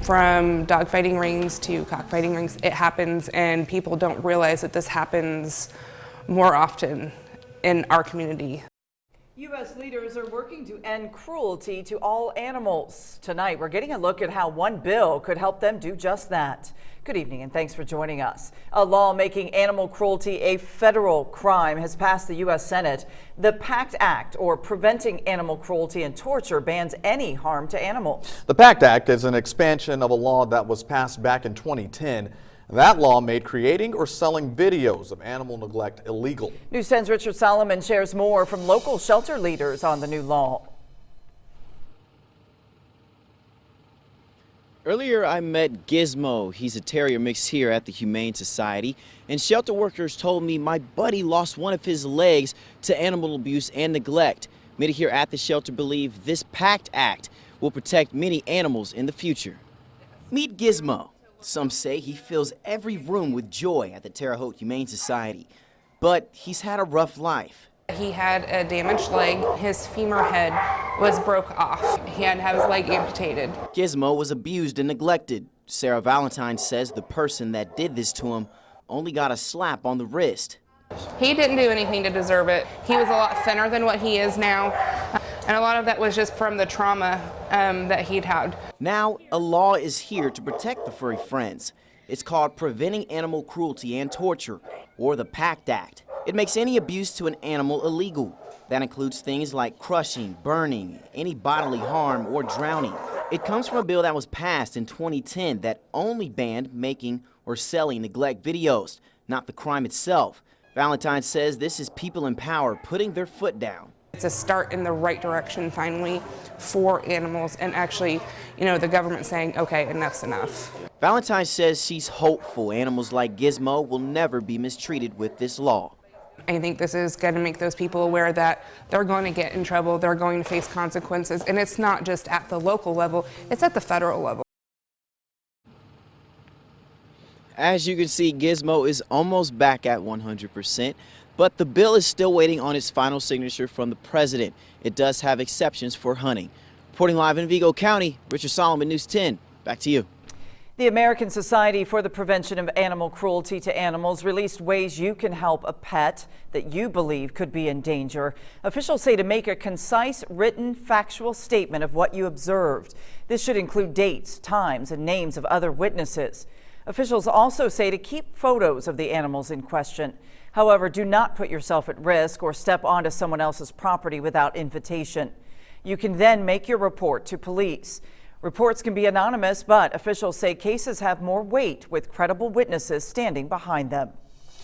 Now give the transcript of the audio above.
From dogfighting rings to cockfighting rings, it happens, and people don't realize that this happens more often in our community. U.S. leaders are working to end cruelty to all animals. Tonight, we're getting a look at how one bill could help them do just that. Good evening and thanks for joining us. A law making animal cruelty a federal crime has passed the U.S. Senate. The PACT Act, or Preventing Animal Cruelty and Torture, bans any harm to animals. The PACT Act is an expansion of a law that was passed back in 2010. That law made creating or selling videos of animal neglect illegal. News 10's Richard Solomon shares more from local shelter leaders on the new law. Earlier, I met Gizmo. He's a terrier mix here at the Humane Society, and shelter workers told me my buddy lost one of his legs to animal abuse and neglect. Many here at the shelter believe this PACT Act will protect many animals in the future. Meet Gizmo. Some say he fills every room with joy at the Terre Haute Humane Society, but he's had a rough life. He had a damaged leg. His femur head was broke off. He had to have his leg amputated. Gizmo was abused and neglected. Sarah Valentine says the person that did this to him only got a slap on the wrist. He didn't do anything to deserve it. He was a lot thinner than what he is now, and a lot of that was just from the trauma that he'd had. Now, a law is here to protect the furry friends. It's called Preventing Animal Cruelty and Torture, or the PACT Act. It makes any abuse to an animal illegal. That includes things like crushing, burning, any bodily harm, or drowning. It comes from a bill that was passed in 2010 that only banned making or selling neglect videos, not the crime itself. Valentine says this is people in power putting their foot down. It's a start in the right direction finally for animals, and actually, the government saying, okay, enough's enough. Valentine says she's hopeful animals like Gizmo will never be mistreated with this law. I think this is going to make those people aware that they're going to get in trouble, they're going to face consequences, and it's not just at the local level, it's at the federal level. As you can see, Gizmo is almost back at 100%, but the bill is still waiting on its final signature from the president. It does have exceptions for hunting. Reporting live in Vigo County, Richard Solomon, News 10. Back to you. The American Society for the Prevention of Animal Cruelty to Animals released ways you can help a pet that you believe could be in danger. Officials say to make a concise, written, factual statement of what you observed. This should include dates, times, and names of other witnesses. Officials also say to keep photos of the animals in question. However, do not put yourself at risk or step onto someone else's property without invitation. You can then make your report to police. Reports can be anonymous, but officials say cases have more weight with credible witnesses standing behind them.